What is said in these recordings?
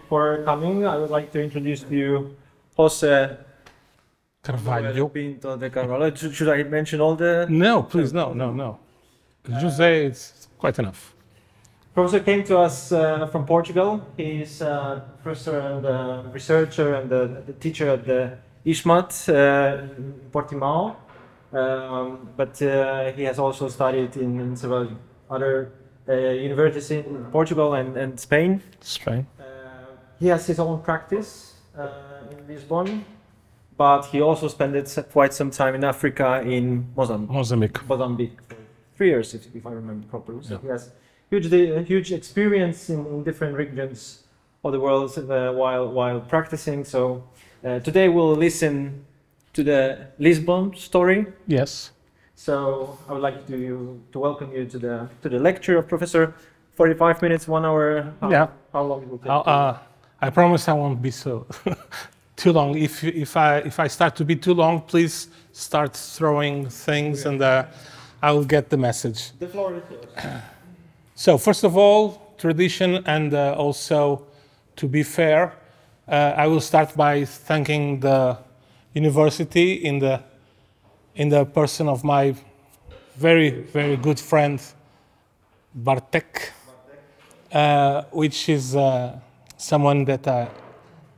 for coming. I would like to introduce to you José Carvalho. Pinto de Carvalho. Should I mention all the... No, please, no. José, it's quite enough. Professor came to us from Portugal. He's a professor and researcher and the teacher at the ISMAT, Portimão. But he has also studied in several other universities in Portugal and Spain. He has his own practice in Lisbon, but he also spent quite some time in Africa, in Mozambique for 3 years, if I remember properly. So he has huge experience in different regions of the world while practicing. So today we'll listen to the Lisbon story. Yes. So I would like to welcome you to the lecture of Professor. 45 minutes, 1 hour. How long it will take? I promise I won't be so too long. If I start to be too long, please start throwing things, and I will get the message. The floor is yours. So first of all, tradition, and also to be fair, I will start by thanking the university in the person of my very good friend Bartek, which is someone that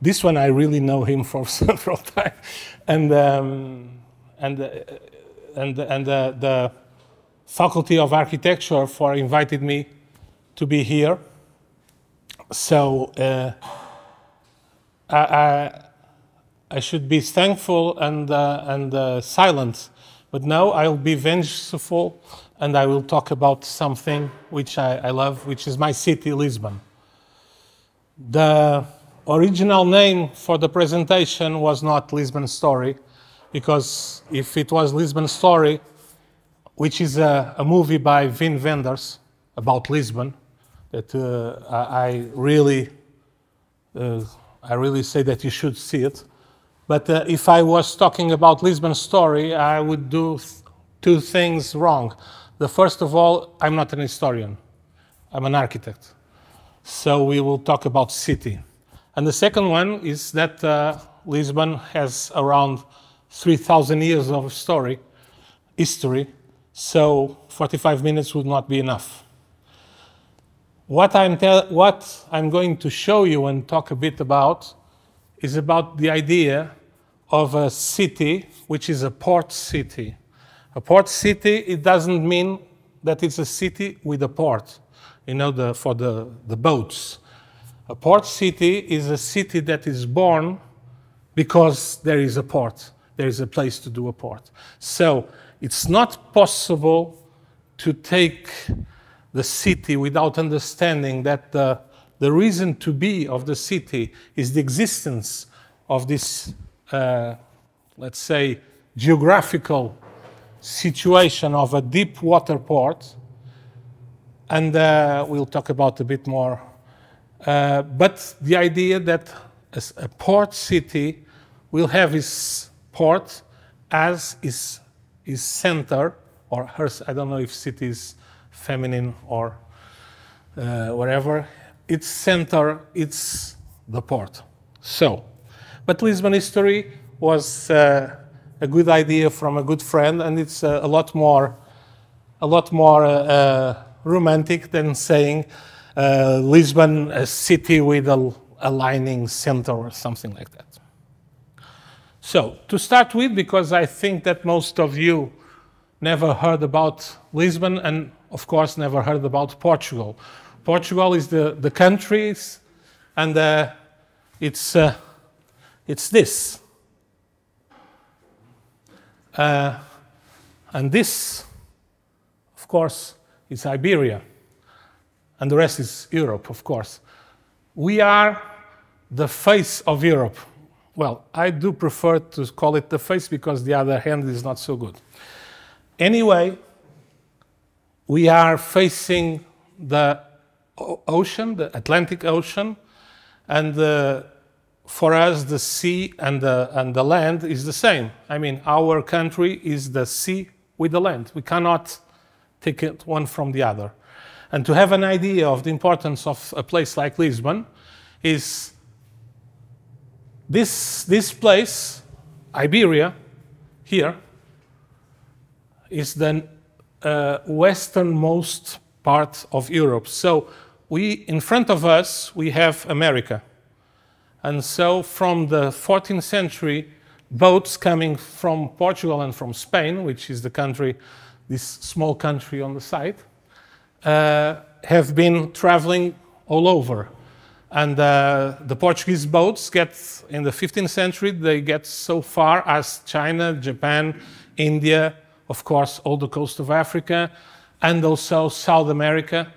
this one I really know him for several times, and the Faculty of Architecture for invited me to be here. So I should be thankful and silent, but now I'll be vengeful, and I will talk about something which I love, which is my city, Lisbon. The original name for the presentation was not Lisbon Story, because if it was Lisbon Story, which is a movie by Wim Wenders about Lisbon, that I really say that you should see it. But if I was talking about Lisbon Story, I would do 2 things wrong. The first of all, I'm not an historian. I'm an architect. So we will talk about city. And the second one is that Lisbon has around 3,000 years of history. So 45 minutes would not be enough. What I'm going to show you and talk a bit about is about the idea of a city which is a port city. A port city, it doesn't mean that it's a city with a port, you know, for the boats. A port city is a city that is born because there is a port. There is a place to do a port. So it's not possible to take the city without understanding that the reason to be of the city is the existence of this, let's say, geographical situation of a deep water port. And we'll talk about a bit more. But the idea that a port city will have its port as its center, or her, I don't know if city is feminine or whatever, its center, it's the port. So, but Lisbon history was a good idea from a good friend, and it's a lot more romantic than saying Lisbon, a city with a lining center or something like that. So, to start with, because I think that most of you never heard about Lisbon, and of course never heard about Portugal. Portugal is the countries, and it's this. And this, of course, is Iberia. And the rest is Europe, of course. We are the face of Europe. Well, I do prefer to call it the face because the other hand is not so good. Anyway, we are facing the ocean, the Atlantic Ocean, and for us the sea and the land is the same. I mean, our country is the sea with the land. We cannot take it one from the other. And to have an idea of the importance of a place like Lisbon is This place, Iberia, here, is the westernmost part of Europe. So in front of us, we have America. And so from the 14th century, boats coming from Portugal and from Spain, which is the country, this small country on the side, have been traveling all over. And the Portuguese boats get, in the 15th century, they get so far as China, Japan, India, of course, all the coast of Africa, and also South America,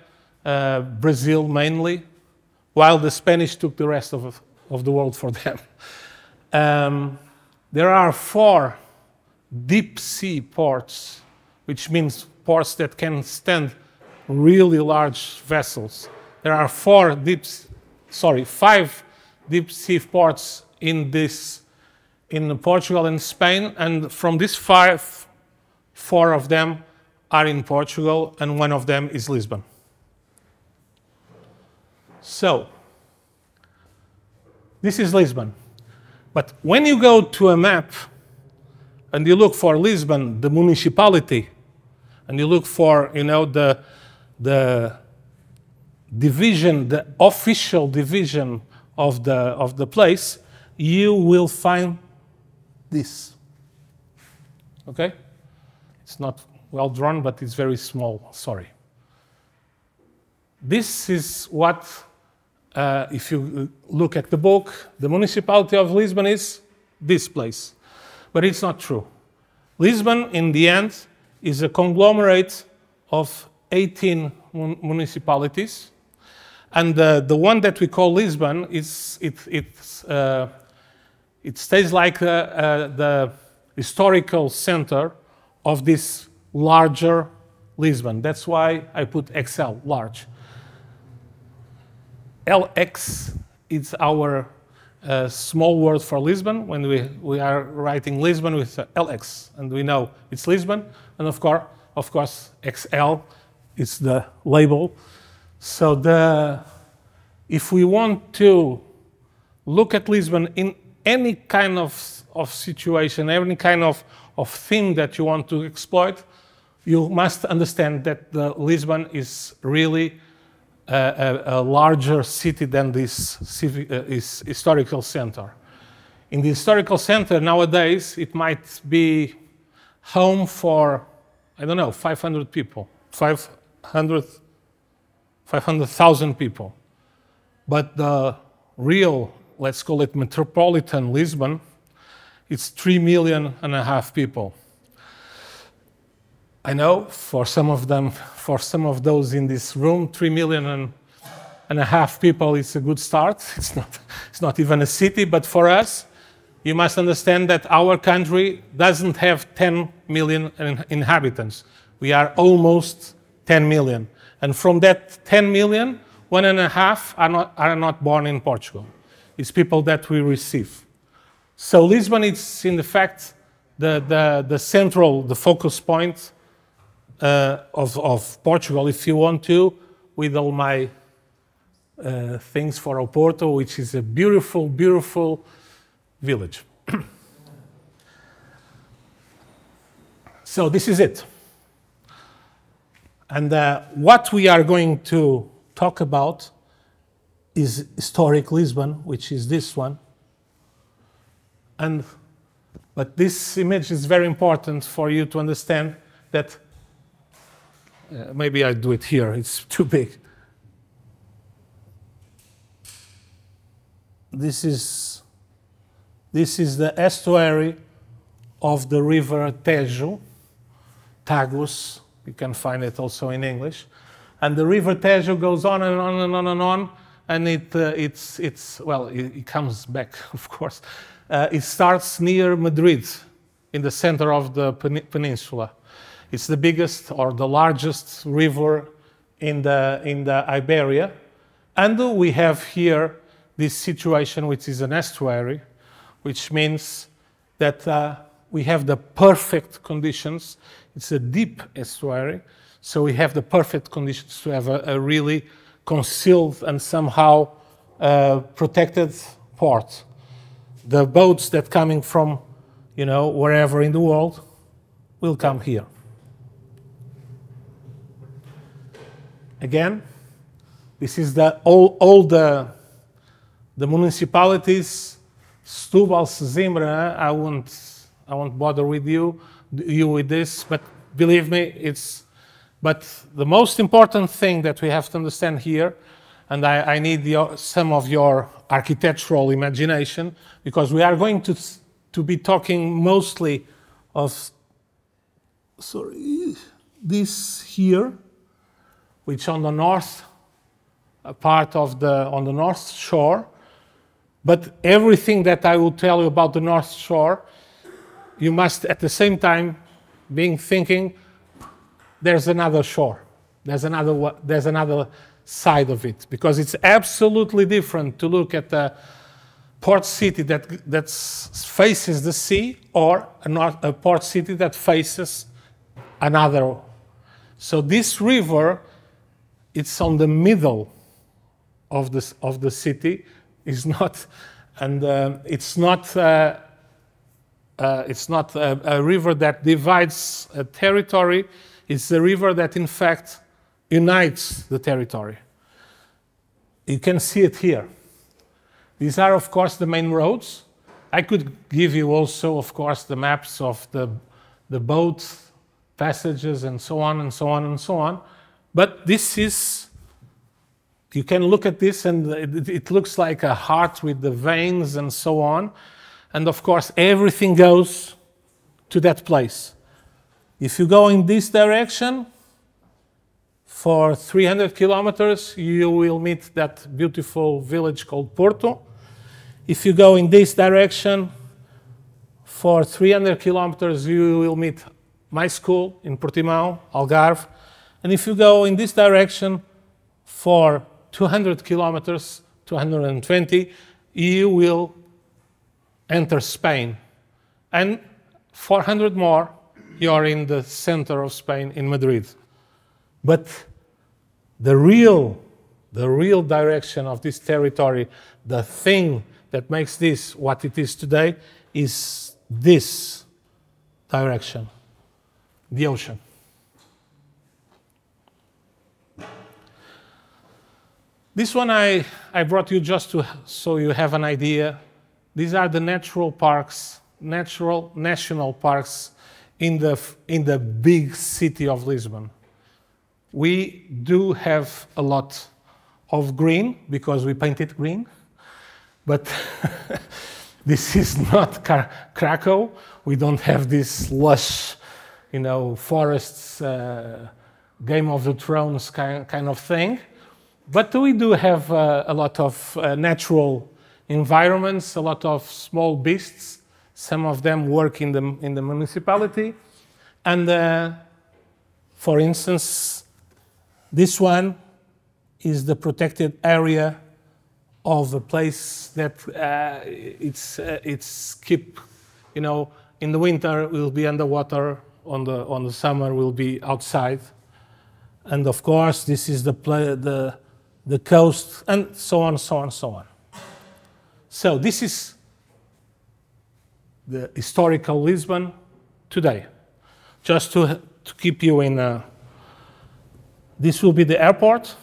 Brazil mainly, while the Spanish took the rest of the world for them. There are 4 deep sea ports, which means ports that can stand really large vessels. There are 5 deep sea ports in Portugal and Spain, and from these 5, 4 of them are in Portugal, and one of them is Lisbon. So, this is Lisbon. But when you go to a map and you look for Lisbon, the municipality, and you look for, you know, the division, the official division of the place, you will find this. Okay? It's not well drawn, but it's very small. Sorry. This is what, if you look at the book, the municipality of Lisbon is this place. But it's not true. Lisbon, in the end, is a conglomerate of 18 municipalities. And the one that we call Lisbon, it stays like the historical center of this larger Lisbon. That's why I put XL, large. LX is our small word for Lisbon. When we are writing Lisbon with LX, and we know it's Lisbon. And of course, XL is the label. So if we want to look at Lisbon in any kind of situation, any kind of theme that you want to exploit, you must understand that Lisbon is really a larger city than this historical center. In the historical center nowadays, it might be home for, I don't know, 500 people, 500,000 people. But the real, let's call it metropolitan Lisbon, it's 3.5 million people. I know for some of them, for some of those in this room, 3.5 million people is a good start. It's not even a city, but for us, you must understand that our country doesn't have 10 million inhabitants. We are almost 10 million. And from that 10 million, 1.5 are not born in Portugal. It's people that we receive. So Lisbon is, in fact, the central, the focus point of Portugal, if you want to, with all my things for Oporto, which is a beautiful, beautiful village. So this is it. And what we are going to talk about is historic Lisbon, which is this one. But this image is very important for you to understand that, maybe I do it here, it's too big. This is the estuary of the river Tejo, Tagus, you can find it also in English. And the river Tejo goes on and on and on and on, and it comes back, of course. It starts near Madrid, in the center of the peninsula. It's the biggest or the largest river in the Iberia. And we have here this situation, which is an estuary, which means that we have the perfect conditions. It's a deep estuary, so we have the perfect conditions to have a really concealed and somehow protected port. the boats that coming from, you know, wherever in the world will come here. Again, this is all the municipalities. Setúbal, Sesimbra, I won't bother with you with this, but believe me, but the most important thing that we have to understand here, and I need some of your architectural imagination, because we are going to be talking mostly of, this here, which on the north part of on the north shore, but everything that I will tell you about the north shore, you must at the same time be thinking there's another shore, there's another side of it, because it's absolutely different to look at a port city that faces the sea or a port city that faces another. So this river, it's on the middle of the city. Is not, and it's not a river that divides a territory. It's a river that, in fact, unites the territory. You can see it here. These are, of course, the main roads. I could give you also, of course, the maps of the boat passages and so on and so on and so on. But this is, you can look at this and it looks like a heart with the veins and so on. And of course, everything goes to that place. If you go in this direction, for 300 kilometers, you will meet that beautiful village called Porto. If you go in this direction, for 300 kilometers, you will meet my school in Portimão, Algarve. And if you go in this direction, for 200 kilometers, 220, you will enter Spain. And 400 more, you're in the center of Spain, in Madrid. But the real direction of this territory, the thing that makes this what it is today, is this direction, the ocean. This one I brought you just so you have an idea. These are the natural parks, national parks in the big city of Lisbon. We do have a lot of green because we paint it green, but this is not Krakow. We don't have this lush, you know, forests, Game of the Thrones kind of thing. But we do have a lot of natural environments, a lot of small beasts. Some of them work in the municipality. And for instance, this one is the protected area of a place that it's keep, you know, in the winter will be underwater, on the summer will be outside. And of course, this is the coast, and so on, so on, so on. So this is the historical Lisbon today. Just to keep you in, this will be the airport.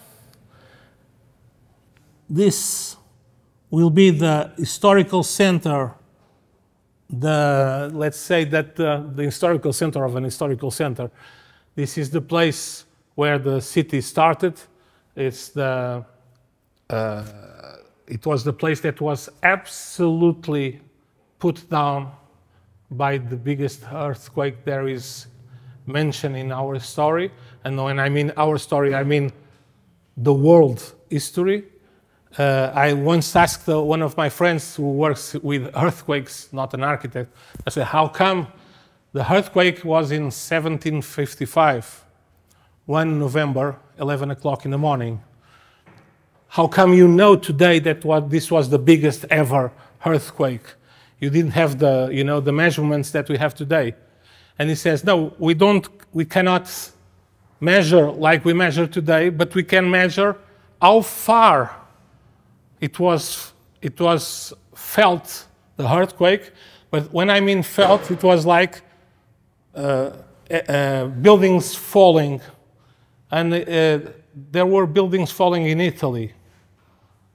This will be the historical center, let's say that the historical center of an historical center. This is the place where the city started. It was the place that was absolutely put down by the biggest earthquake there is mentioned in our story. And when I mean our story, I mean the world history. I once asked one of my friends who works with earthquakes, not an architect, I said, how come the earthquake was in 1755? 1 November, 11 o'clock in the morning. How come you know today that this was the biggest ever earthquake? You didn't have the measurements that we have today. And he says, no, we cannot measure like we measure today, but we can measure how far it was felt, the earthquake. But when I mean felt, it was like buildings falling. And there were buildings falling in Italy.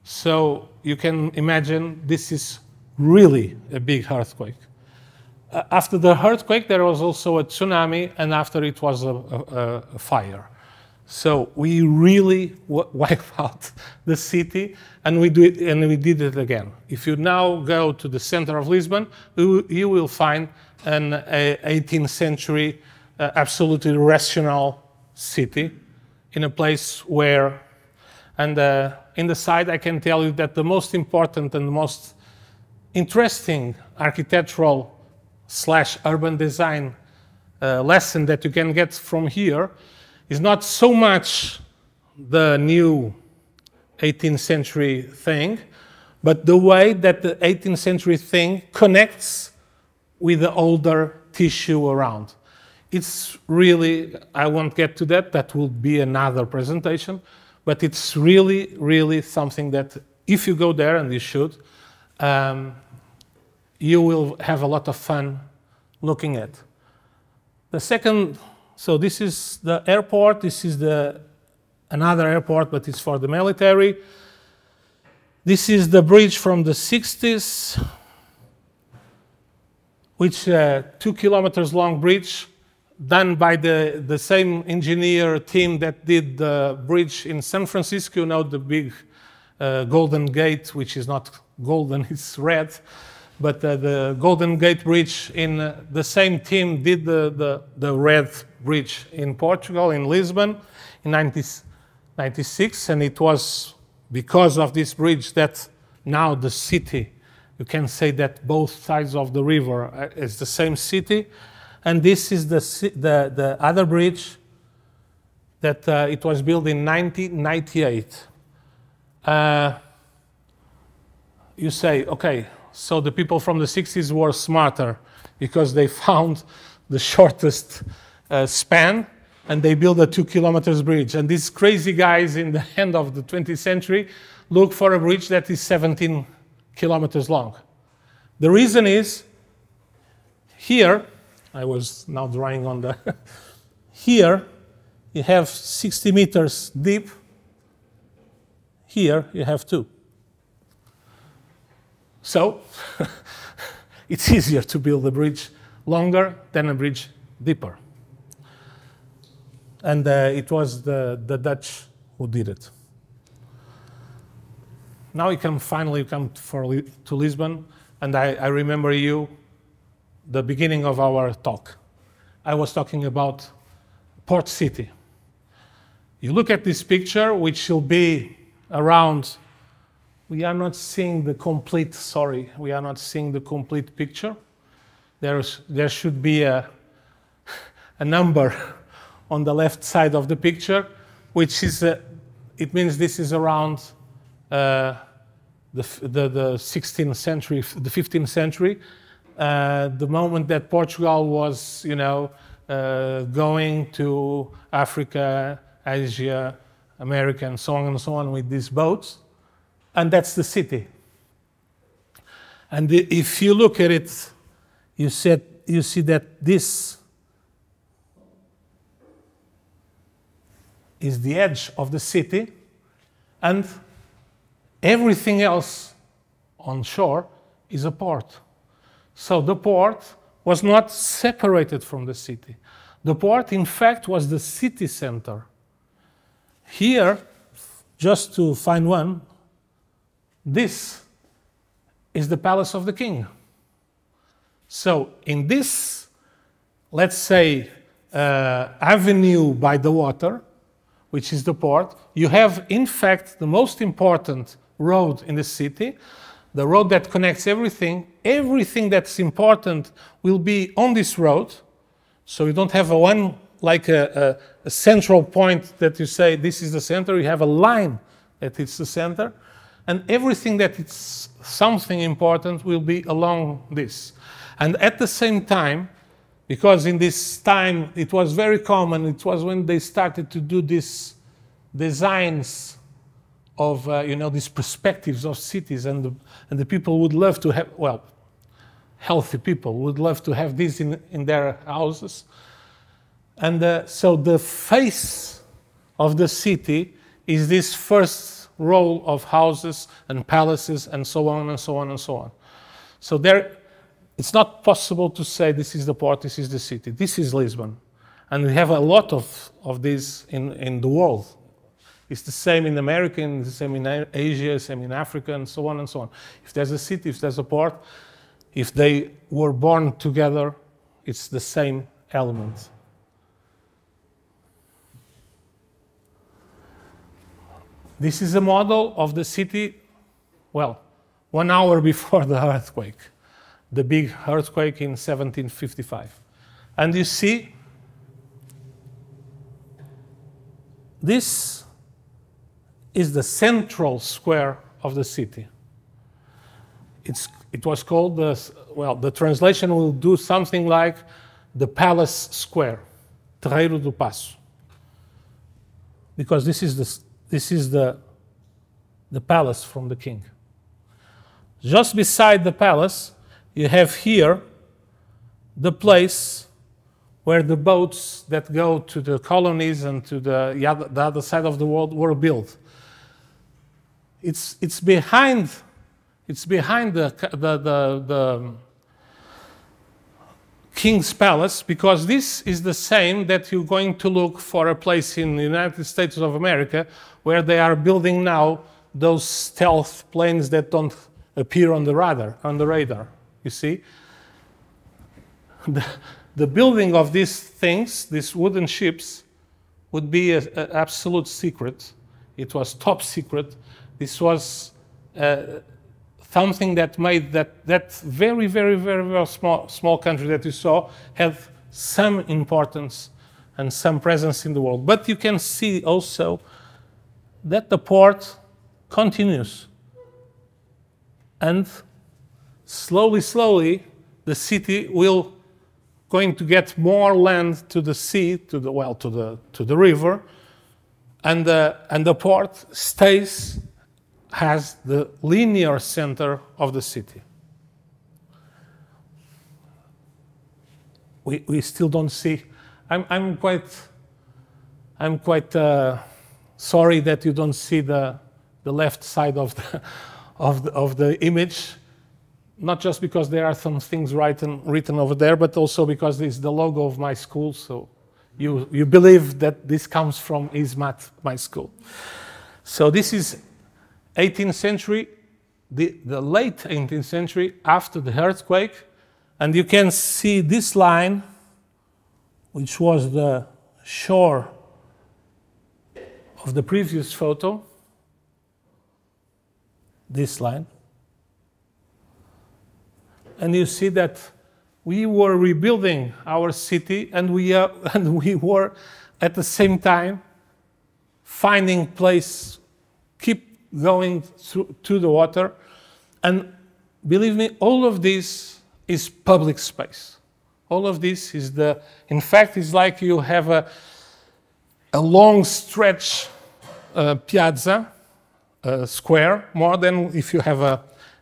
So you can imagine this is really a big earthquake. After the earthquake, there was also a tsunami, and after it was a fire. So we really wiped out the city, and we did it again. If you now go to the center of Lisbon, you will find an 18th century absolutely rational city in a place where, and in the side I can tell you that the most important and the most interesting architectural / urban design lesson that you can get from here is not so much the new 18th century thing, but the way that the 18th century thing connects with the older tissue around. It's really, I won't get to that, that will be another presentation, but it's really, really something that if you go there, and you should, you will have a lot of fun looking at. The second, so this is the airport, this is another airport, but it's for the military. This is the bridge from the 60s, which 2 kilometers long bridge, done by the same engineer team that did the bridge in San Francisco, you know, the big Golden Gate, which is not golden, it's red. But the Golden Gate Bridge in the same team did the red bridge in Portugal, in Lisbon, in 1996. And it was because of this bridge that now the city, you can say that both sides of the river is the same city. And this is the other bridge that it was built in 1998. You say, okay, so the people from the 60s were smarter because they found the shortest span and they built a 2 kilometers bridge. And these crazy guys in the end of the 20th century look for a bridge that is 17 kilometers long. The reason is here, I was now drawing on the, here you have 60 meters deep, here you have 2. So it's easier to build a bridge longer than a bridge deeper. And it was the Dutch who did it. Now we can finally come to Lisbon, and I remember the beginning of our talk. I was talking about Port City. You look at this picture, which will be around. We are not seeing the complete, sorry, we are not seeing the complete picture. There should be a number on the left side of the picture, which is, it means this is around the 16th century, the 15th century, the moment that Portugal was, you know, going to Africa, Asia, America, and so on with these boats. And that's the city. And if you look at it, you see that this is the edge of the city, and everything else on shore is a port. So the port was not separated from the city. The port, in fact, was the city center. Here, just to find one, this is the palace of the king. So in this, let's say, avenue by the water, which is the port, you have, in fact, the most important road in the city, the road that connects everything. Everything that's important will be on this road. So you don't have a central point that you say this is the center. You have a line that it's the center. And everything that is something important will be along this. And at the same time, because in this time it was very common, it was when they started to do these designs of, you know, these perspectives of cities, and the people would love to have, well, healthy people would love to have this in their houses. And so the face of the city is this first row of houses and palaces and so on and so on and so on. So it's not possible to say this is the port, this is the city. This is Lisbon. And we have a lot of these in the world. It's the same in America, it's the same in Asia, the same in Africa, and so on and so on. If there's a city, if there's a port, if they were born together, it's the same element. This is a model of the city, well, 1 hour before the earthquake, the big earthquake in 1755. And you see, this is the central square of the city. It was called, the translation will do something like the Palace Square, Terreiro do Paço. Because this is the palace from the king. Just beside the palace, you have here the place where the boats that go to the colonies and to the other side of the world were built. It's behind the King's Palace, because this is the same that you're going to look for a place in the United States of America where they are building now those stealth planes that don't appear on the radar, you see? The building of these things, these wooden ships, would be an absolute secret. It was top secret. This was something that made that very, very, very, very small country that you saw have some importance and some presence in the world. But you can see also that the port continues. And slowly, slowly, the city will going to get more land to the sea, to the river, and the port stays as the linear center of the city. We still don't see. I'm quite sorry that you don't see the left side of the image. Not just because there are some things written over there, but also because it's the logo of my school. So you believe that this comes from ISMAT, my school. So this is 18th century, the late 18th century, after the earthquake. And you can see this line, which was the shore of the previous photo. This line. And you see that we were rebuilding our city, and we were at the same time finding place, keep going to the water. And believe me, all of this is public space. All of this is in fact, it's like you have a long stretch piazza, square, more than if you have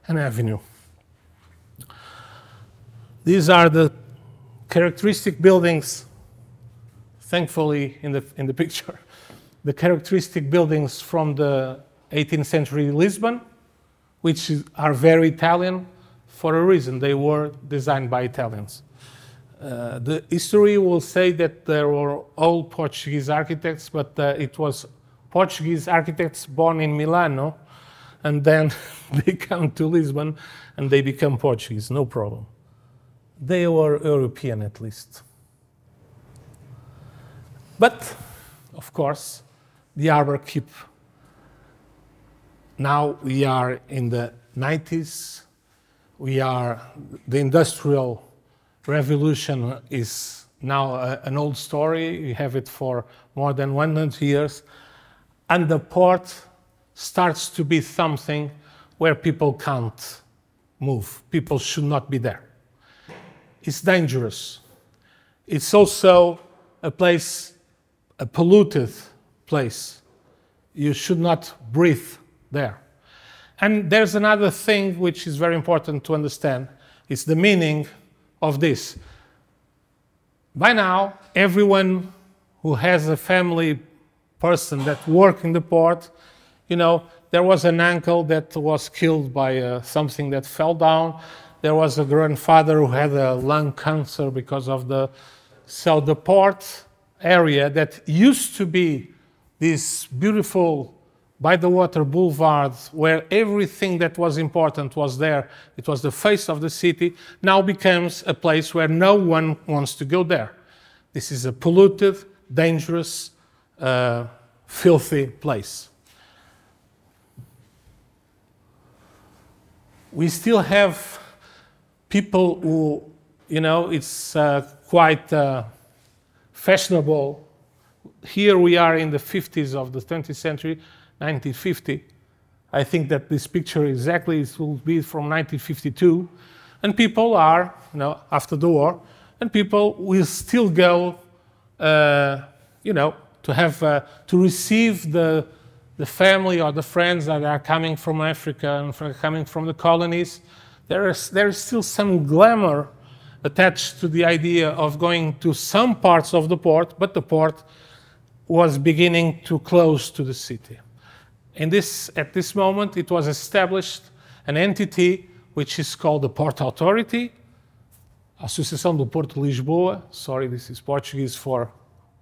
an avenue. These are the characteristic buildings, thankfully in the picture, the characteristic buildings from the 18th century Lisbon, which are very Italian for a reason. They were designed by Italians. The history will say that there were all Portuguese architects, but it was Portuguese architects born in Milano, and then they come to Lisbon and they become Portuguese, no problem. They were European at least. But, of course, the harbor keep. Now we are in the 90s. The industrial revolution is now an old story. We have it for more than 100 years. And the port starts to be something where people can't move. People should not be there. It's dangerous. It's also a place, a polluted place. You should not breathe there. And there's another thing which is very important to understand. It's the meaning of this. By now, everyone who has a family person that works in the port, you know, there was an uncle that was killed by something that fell down. There was a grandfather who had a lung cancer because of the... So the port area that used to be this beautiful by-the-water boulevard where everything that was important was there, it was the face of the city, now becomes a place where no one wants to go there. This is a polluted, dangerous, filthy place. We still have people who, you know, it's quite fashionable. Here we are in the 50s of the 20th century, 1950. I think that this picture exactly will be from 1952. And people are, you know, after the war, and people will still go, you know, to have, to receive the family or the friends that are coming from Africa and coming from the colonies. There is still some glamour attached to the idea of going to some parts of the port, but the port was beginning to close to the city. And at this moment, it was established an entity which is called the Port Authority, Associação do Porto de Lisboa. Sorry, this is Portuguese for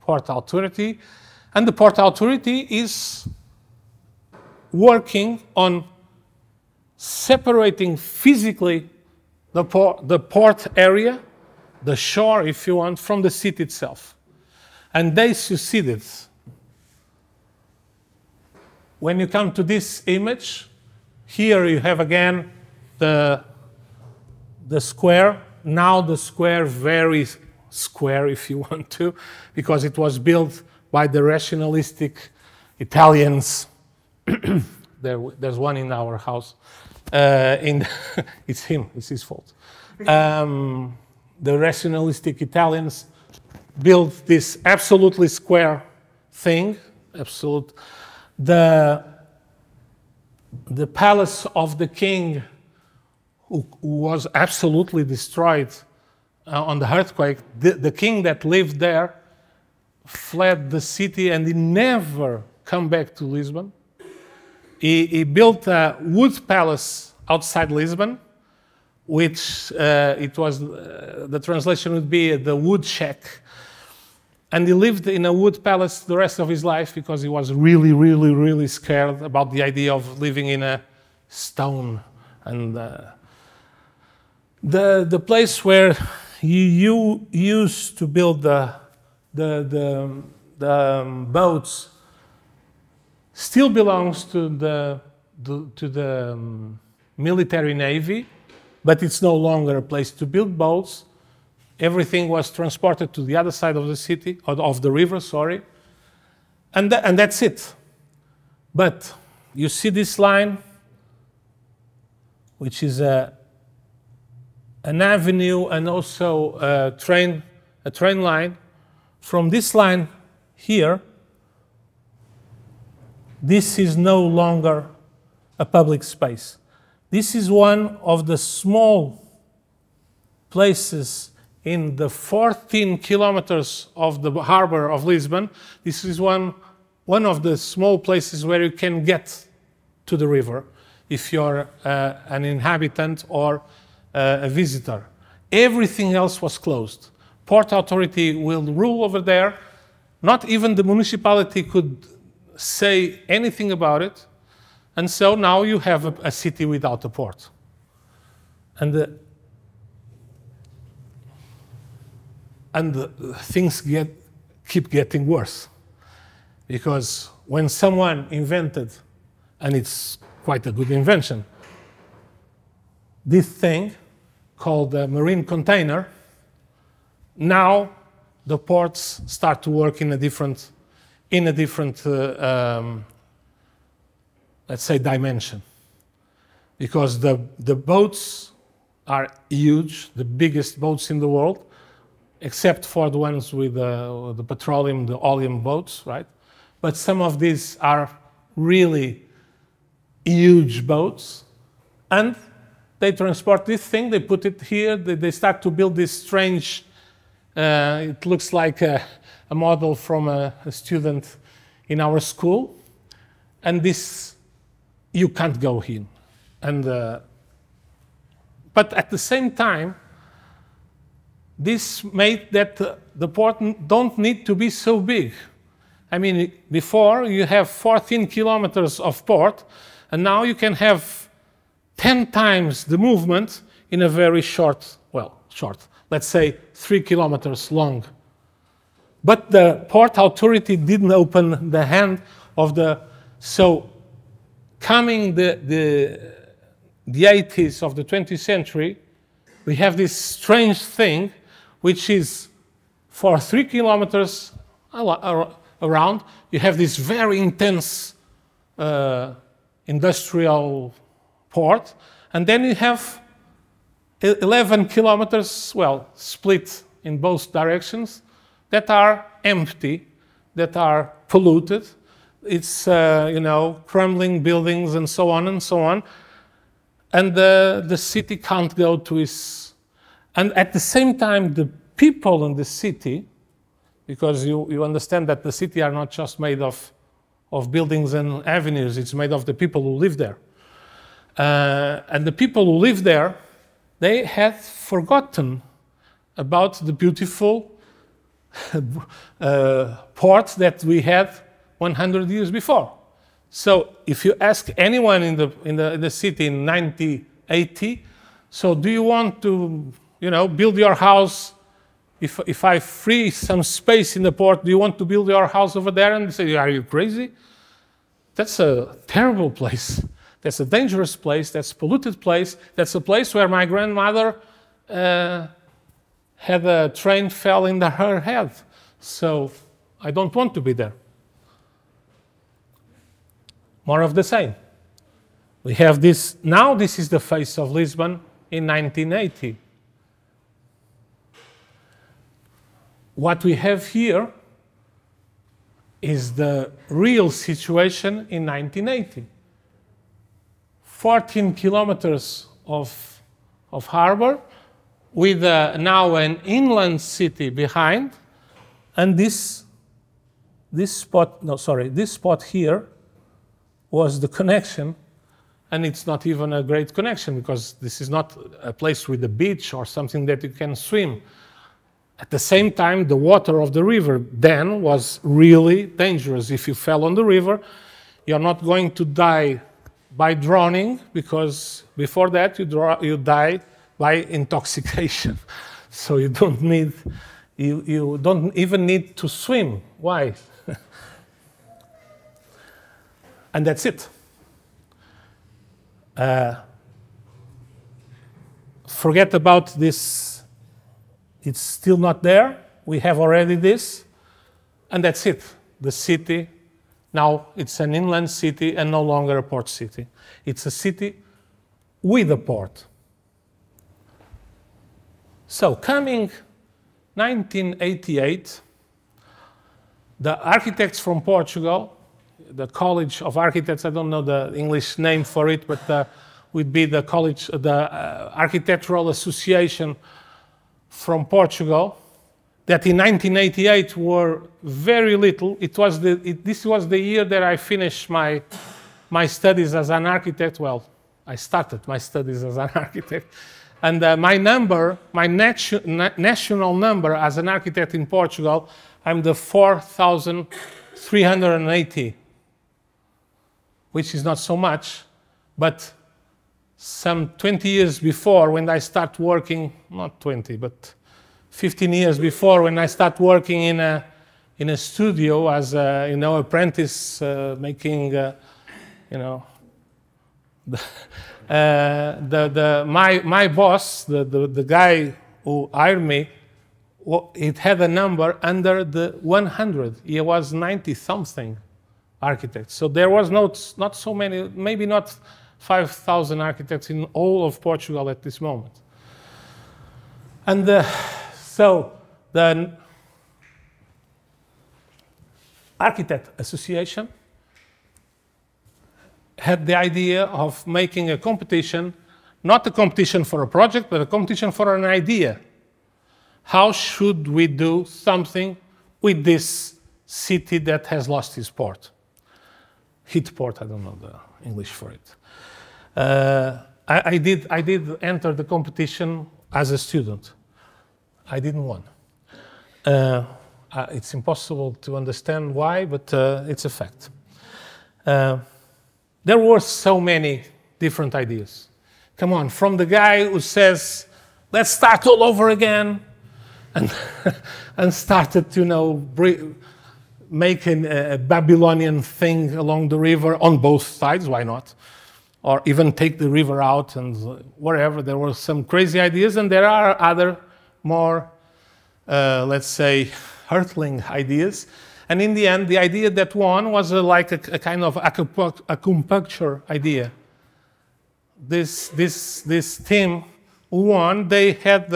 Port Authority. And the Port Authority is working on separating physically the port area, the shore, if you want, from the city itself. And they succeeded. When you come to this image, here you have again the square. Now the square, very square if you want to, because it was built by the rationalistic Italians. There's one in our house. It's him, it's his fault. The rationalistic Italians built this absolutely square thing, absolute. The palace of the king, who was absolutely destroyed on the earthquake, the king that lived there fled the city and he never come back to Lisbon. He built a wood palace outside Lisbon, which it was, the translation would be the wood shack. And he lived in a wood palace the rest of his life because he was really, really, really scared about the idea of living in a stone. And the place where you used to build the boats still belongs to the military navy, but it's no longer a place to build boats. Everything was transported to the other side of the city, of the river, sorry. And that's it. But you see this line, which is an avenue and also a train line. From this line here, this is no longer a public space. This is one of the small places in the 14 kilometers of the harbor of Lisbon. This is one of the small places where you can get to the river if you're an inhabitant or a visitor. Everything else was closed. Port Authority will rule over there. Not even the municipality could say anything about it. And so now you have a city without a port. And things keep getting worse. Because when someone invented, and it's quite a good invention, this thing called a marine container, now the ports start to work in a different let's say, dimension. Because the boats are huge, the biggest boats in the world, except for the ones with the petroleum, the oleum boats, right? But some of these are really huge boats, and they transport this thing, they put it here, they start to build this strange, it looks like a model from a student in our school. And this, you can't go in. And, but at the same time, this made that the port don't need to be so big. I mean, before you have 14 kilometers of port, and now you can have 10 times the movement in a very short, well, short, let's say 3 kilometers long. But the port authority didn't open the hand of the, so coming the 80s of the 20th century, we have this strange thing, which is for 3 kilometers around, you have this very intense industrial port, and then you have 11 kilometers, well, split in both directions, that are empty, that are polluted. It's, you know, crumbling buildings and so on and so on. And the city can't go to its... And at the same time, the people in the city, because you understand that the city are not just made of buildings and avenues, it's made of the people who live there. And the people who live there, they had forgotten about the beautiful port that we had 100 years before. So if you ask anyone in the city in 1980, so do you want to, you know, build your house? If I free some space in the port, do you want to build your house over there? And they say, are you crazy? That's a terrible place. That's a dangerous place. That's a polluted place. That's a place where my grandmother had a train fell in her head. So I don't want to be there. More of the same. We have this, now this is the face of Lisbon in 1980. What we have here is the real situation in 1980. 14 kilometers of harbor with now an inland city behind, and this spot here was the connection, and it's not even a great connection because this is not a place with a beach or something that you can swim. At the same time, the water of the river then was really dangerous. If you fell on the river, you're not going to die by drowning, because before that you die by intoxication. So you don't need, you don't even need to swim. Why? And that's it. Forget about this. It's still not there. We have already this. And that's it. The city, now it's an inland city and no longer a port city. It's a city with a port. So coming 1988, the architects from Portugal, the College of Architects, I don't know the English name for it, but would be the College, the Architectural Association from Portugal, that in 1988 were very little. This was the year that I finished my studies as an architect. Well, I started my studies as an architect. And my number, my national number as an architect in Portugal, I'm the 4,380, which is not so much, but some 20 years before, when I start working, not 20, but 15 years before, when I start working in a studio as a, you know, apprentice, making, you know, my boss, the guy who hired me, it had a number under the 100. He was 90-something architects. So there was not so many, maybe not 5,000 architects in all of Portugal at this moment. And so the Architect Association had the idea of making a competition not a competition for a project, but a competition for an idea. How should we do something with this city that has lost its port? Heat port, I don't know the English for it. I did enter the competition as a student. I didn't win. It's impossible to understand why, but it's a fact. There were so many different ideas. Come on, from the guy who says, let's start all over again, and started to making a Babylonian thing along the river on both sides, why not? Or even take the river out and wherever. There were some crazy ideas, and there are other more, let's say, hurtling ideas. And in the end, the idea that won was like a kind of acupuncture idea. This team who won, they had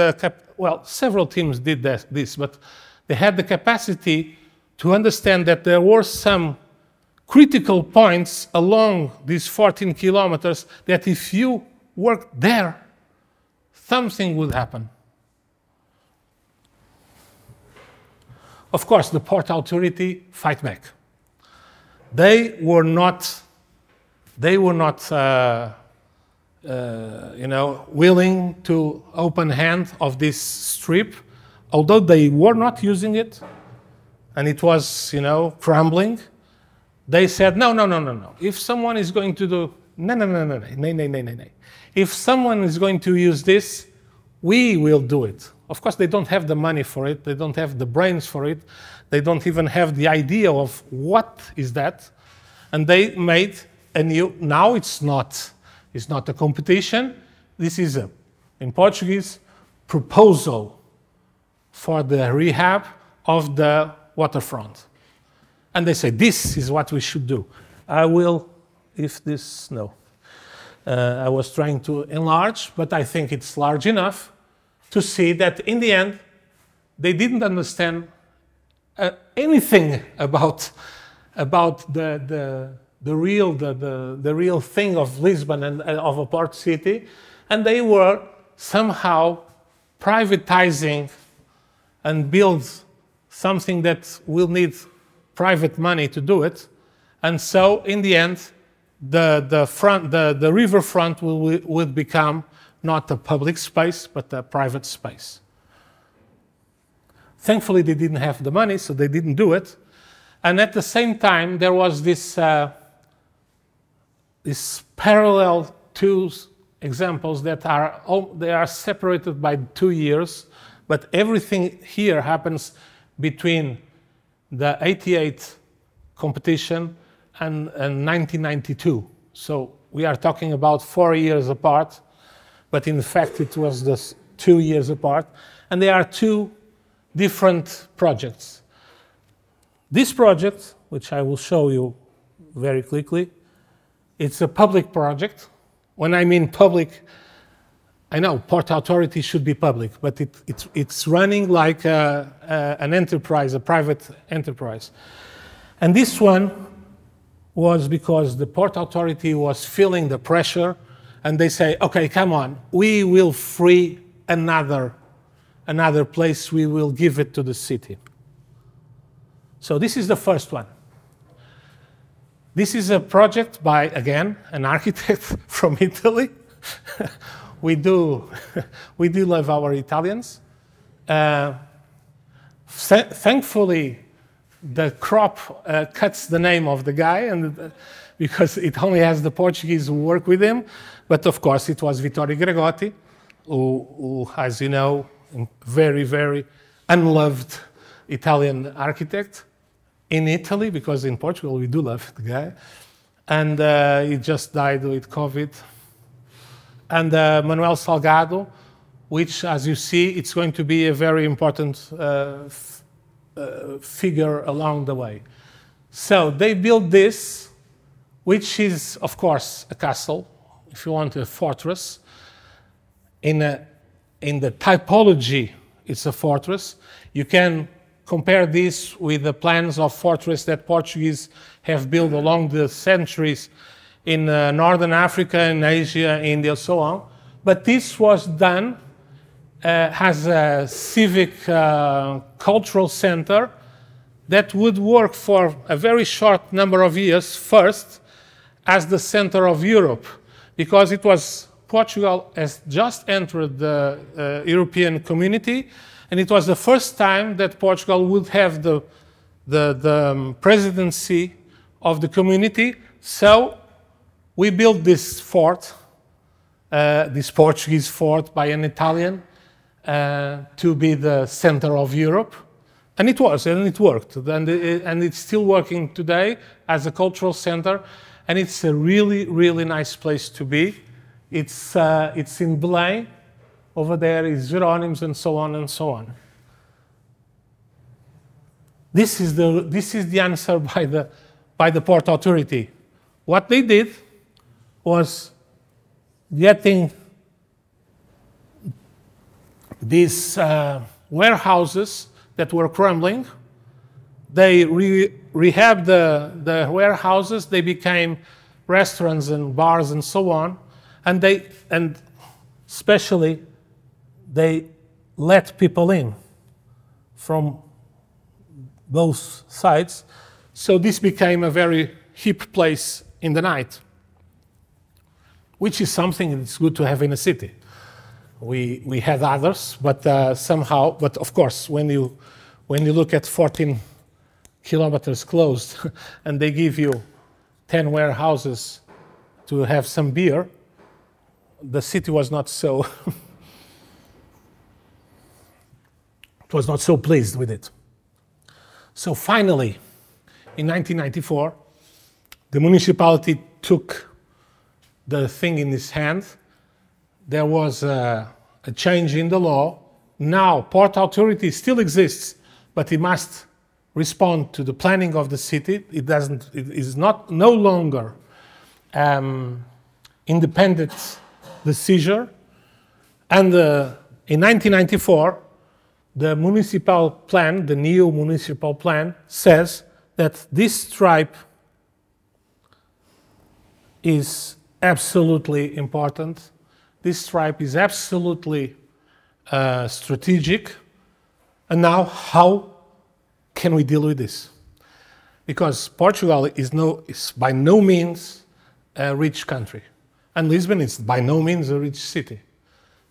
well, several teams did this, but they had the capacity to understand that there were some critical points along these 14 kilometers that if you worked there, something would happen. Of course, the Port Authority fight back. They were not willing to open hand of this strip, although they were not using it, and it was, crumbling. They said, no. If someone is going to do, no. If someone is going to use this, we will do it. Of course, they don't have the money for it. They don't have the brains for it. They don't even have the idea of what is that. And they made a new, now it's not a competition. This is in Portuguese, proposal for the rehab of the waterfront. And they say, this is what we should do. I will, I was trying to enlarge, but I think it's large enough to see that in the end, they didn't understand anything about the real thing of Lisbon and of a port city, and they were somehow privatizing and build something that will need private money to do it. And so in the end, the riverfront would become not a public space, but a private space. Thankfully, they didn't have the money, so they didn't do it. And at the same time, there was this parallel two examples that they are separated by 2 years, but everything here happens between the 88 competition and 1992. So we are talking about 4 years apart, but in fact it was just 2 years apart. And they are two different projects. This project, which I will show you very quickly, it's a public project. When I mean public, I know Port Authority should be public, but it's running like an enterprise, a private enterprise. And this one was because the Port Authority was feeling the pressure, and they say, okay, come on, we will free another place, we will give it to the city. So this is the first one. This is a project by, again, an architect from Italy. We do love our Italians. Thankfully, the crop cuts the name of the guy, and because it only has the Portuguese who work with him. But of course, it was Vittorio Gregotti, who, as you know, very, very unloved Italian architect in Italy, because in Portugal we do love the guy. And he just died with COVID. And Manuel Salgado, which, as you see, it's going to be a very important figure along the way. So they built this, which is, of course, a castle, if you want, a fortress. In the typology, it's a fortress. You can compare this with the plans of fortress that Portuguese have built along the centuries in Northern Africa, in Asia, India, so on. But this was done as a civic cultural center that would work for a very short number of years first as the center of Europe, because it was Portugal has just entered the European community, and it was the first time that Portugal would have the presidency of the community. So we built this fort, this Portuguese fort by an Italian, to be the center of Europe. And it was, and it worked. And it's still working today as a cultural center. And it's a really, really nice place to be. It's in Belém. Over there is Jerónimos and so on and so on. This is the answer by the Port Authority. What they did was getting these warehouses that were crumbling. They rehabbed the warehouses. They became restaurants and bars and so on. And especially they let people in from both sides. So this became a very hip place in the night, which is something that's good to have in a city. We had others, but somehow, but of course, when you look at 14 kilometers closed and they give you 10 warehouses to have some beer, the city was not so it was not so pleased with it. So finally, in 1994, the municipality took the thing in its hand. There was a change in the law. Now, Port Authority still exists, but it must respond to the planning of the city. It is no longer independent decision. And in 1994, the municipal plan, the new municipal plan, says that this stripe is absolutely important. This stripe is absolutely strategic. And now, how can we deal with this? Because Portugal is by no means a rich country. And Lisbon is by no means a rich city.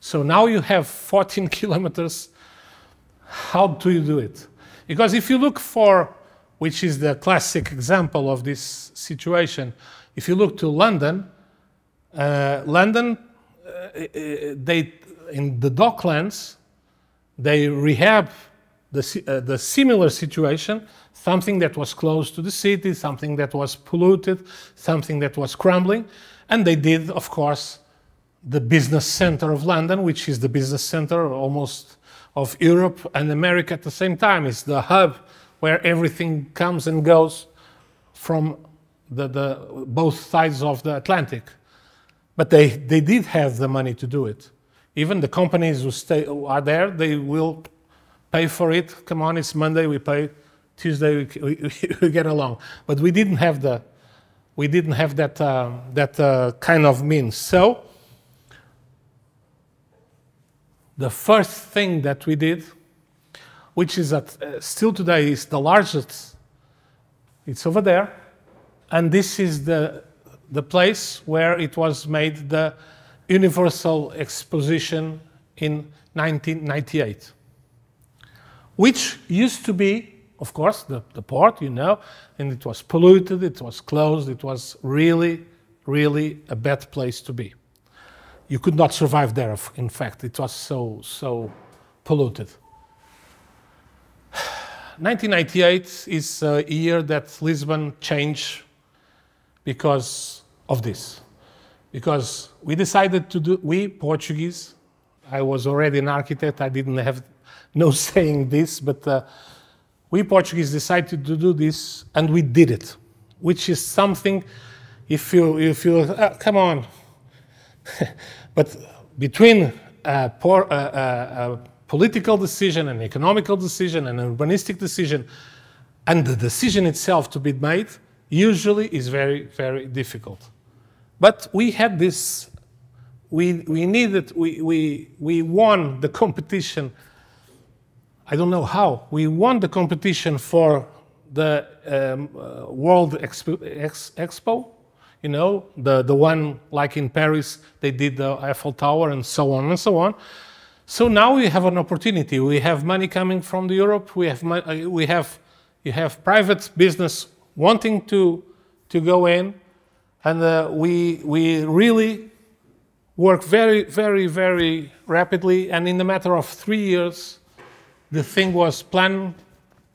So now you have 14 kilometers. How do you do it? Because if you look for, which is the classic example of this situation, if you look to London, in the Docklands, they rehab the similar situation, something that was close to the city, something that was polluted, something that was crumbling. And they did, of course, the business center of London, which is the business center almost of Europe and America at the same time. It's the hub where everything comes and goes from both sides of the Atlantic. But they did have the money to do it. Even the companies who are there, they will pay for it. Come on, it's Monday, we pay. Tuesday, we get along. But we didn't have that kind of means. So the first thing that we did, which is that still today is the largest, it's over there, and this is the place where it was made the Universal Exposition in 1998, which used to be, of course, the port, you know, and it was polluted, it was closed, it was really, really a bad place to be. You could not survive there, in fact, it was so polluted. 1998 is a year that Lisbon changed because of this. Because we decided to do, we Portuguese, I was already an architect, I didn't have no say in this, but we Portuguese decided to do this, and we did it, which is something, if you come on, but between a political decision, an economical decision, an urbanistic decision, and the decision itself to be made, usually is very, very difficult. But we had this we won the competition. I don't know how. We won the competition for the World Expo, you know, the one like in Paris, they did the Eiffel Tower and so on and so on. So now we have an opportunity. We have money coming from Europe. You have private business wanting to go in, and we really work very, very, very rapidly. And in the matter of 3 years, the thing was planned,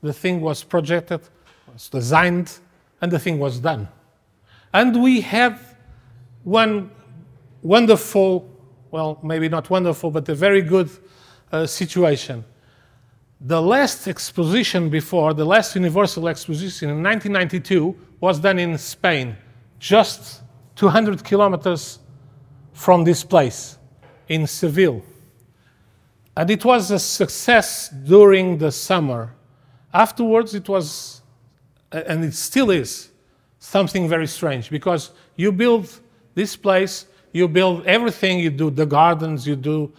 the thing was projected, was designed, and the thing was done. And we had one wonderful, well, maybe not wonderful, but a very good situation. The last exposition before, the last Universal Exposition in 1992 was done in Spain, just 200 kilometers from this place, in Seville. And it was a success during the summer. Afterwards, it was, and it still is, something very strange, because you build this place, you build everything, you do the gardens, you do,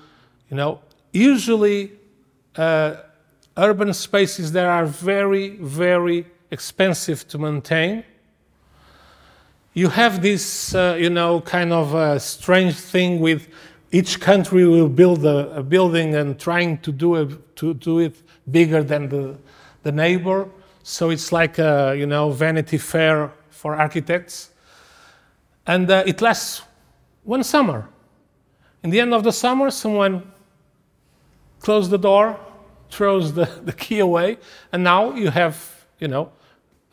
you know, usually urban spaces that are very, very expensive to maintain. You have this, you know, kind of a strange thing with each country will build a building and trying to do it bigger than the neighbor. So it's like a, you know, Vanity Fair for architects. And it lasts one summer. In the end of the summer, someone closes the door, throws the key away, and now you have, you know,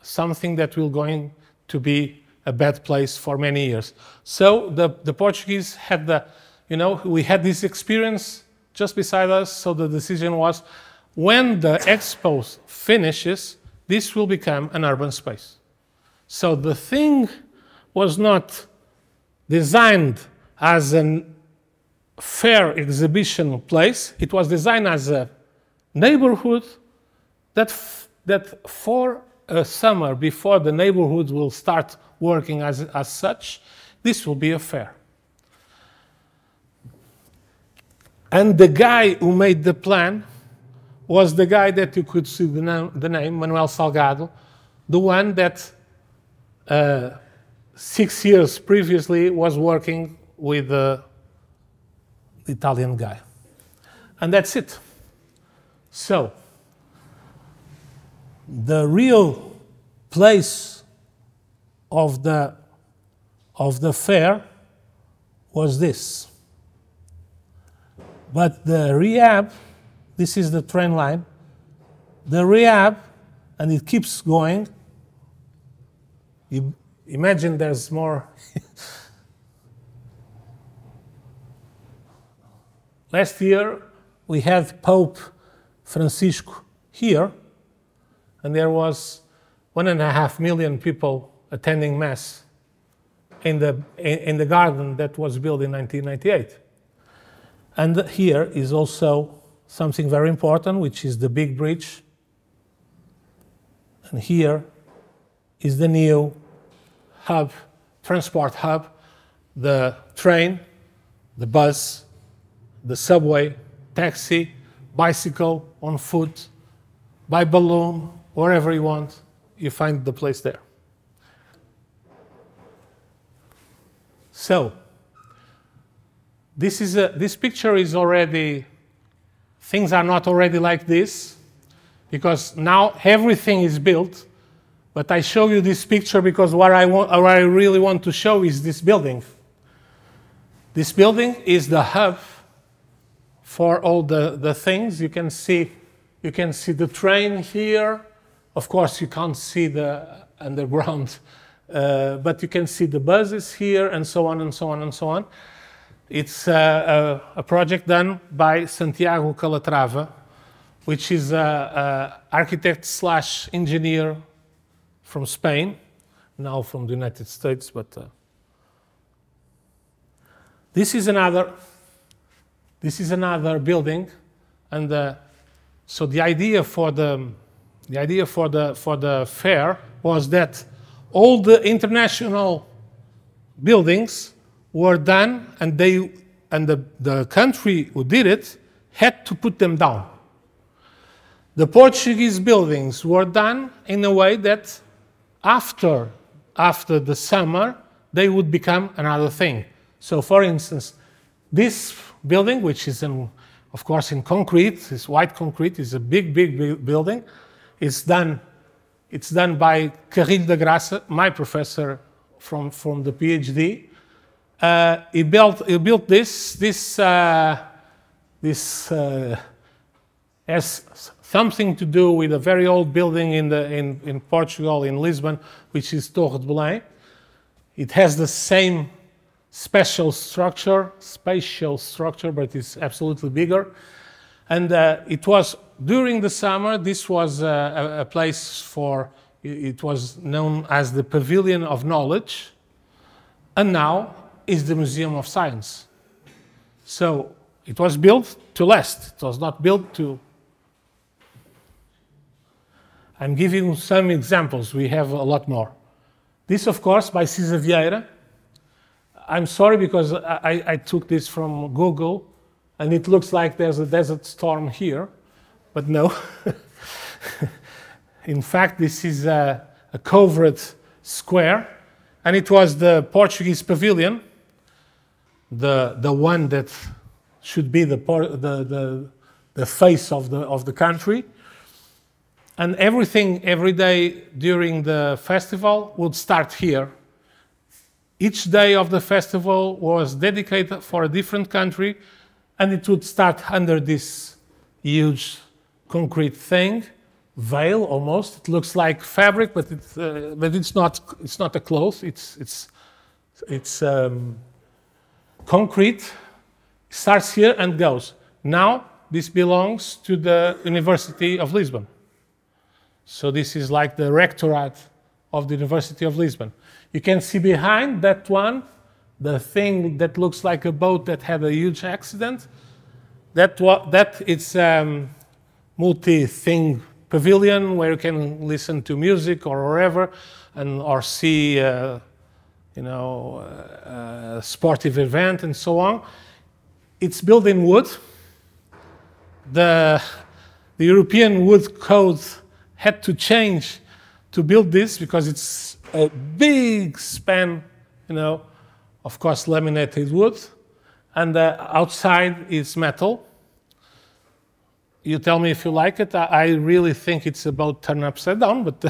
something that will going to be a bad place for many years. So the Portuguese had you know, we had this experience just beside us, so the decision was, when the expo finishes, this will become an urban space. So the thing was not designed as a fair exhibition place. It was designed as a neighborhood that for a summer, before the neighborhood will start working as such, this will be a fair. And the guy who made the plan was the guy that you could see the name, Manuel Salgado, the one that 6 years previously was working with the Italian guy. And that's it. So, the real place of the fair was this. But the rehab, this is the train line, the rehab, and it keeps going. You imagine there's more. Last year, we had Pope Francisco here, and there was 1.5 million people attending Mass in the garden that was built in 1998. And here is also something very important, which is the big bridge. And here is the new hub, transport hub, the train, the bus, the subway, taxi, bicycle, on foot, by balloon, wherever you want, you find the place there. So, this picture is already, things are not already like this, because now everything is built, but I show you this picture because what I really want to show is this building. This building is the hub for all the things. You can see the train here. Of course, you can't see the underground, but you can see the buses here, and so on and so on and so on. It's a project done by Santiago Calatrava, which is an architect / engineer from Spain, now from the United States. But this is another building, and so the idea for the fair was that all the international buildings were done, and and the country who did it had to put them down. The Portuguese buildings were done in a way that after the summer, they would become another thing. So for instance, this building, which is of course in concrete, is white concrete, is a big building. It's done by Carrilho da Graça, my professor from the PhD. He built this. This has something to do with a very old building in Portugal, in Lisbon, which is Torre de Belém. It has the same spatial structure, but it's absolutely bigger. And it was during the summer. This was a place it was known as the Pavilion of Knowledge, and now is the Museum of Science. So it was built to last. It was not built to. I'm giving you some examples. We have a lot more. This, of course, by César Vieira. I'm sorry because I took this from Google, and it looks like there's a desert storm here, but no. In fact, this is a covered square, and it was the Portuguese pavilion, the one that should be the face of the country. And everything, every day during the festival would start here. Each day of the festival was dedicated for a different country, and it would start under this huge concrete thing, veil almost. It looks like fabric, but it's not. It's not a cloth. It's concrete. Starts here and goes. Now this belongs to the University of Lisbon. So this is like the rectorate of the University of Lisbon. You can see behind that one, the thing that looks like a boat that had a huge accident. That it's multi-thing pavilion where you can listen to music or wherever, or see, a sportive event and so on. It's built in wood. The European Wood Code had to change to build this because it's a big span, of course, laminated wood, and outside is metal. You tell me if you like it. I really think it's about turned upside down, but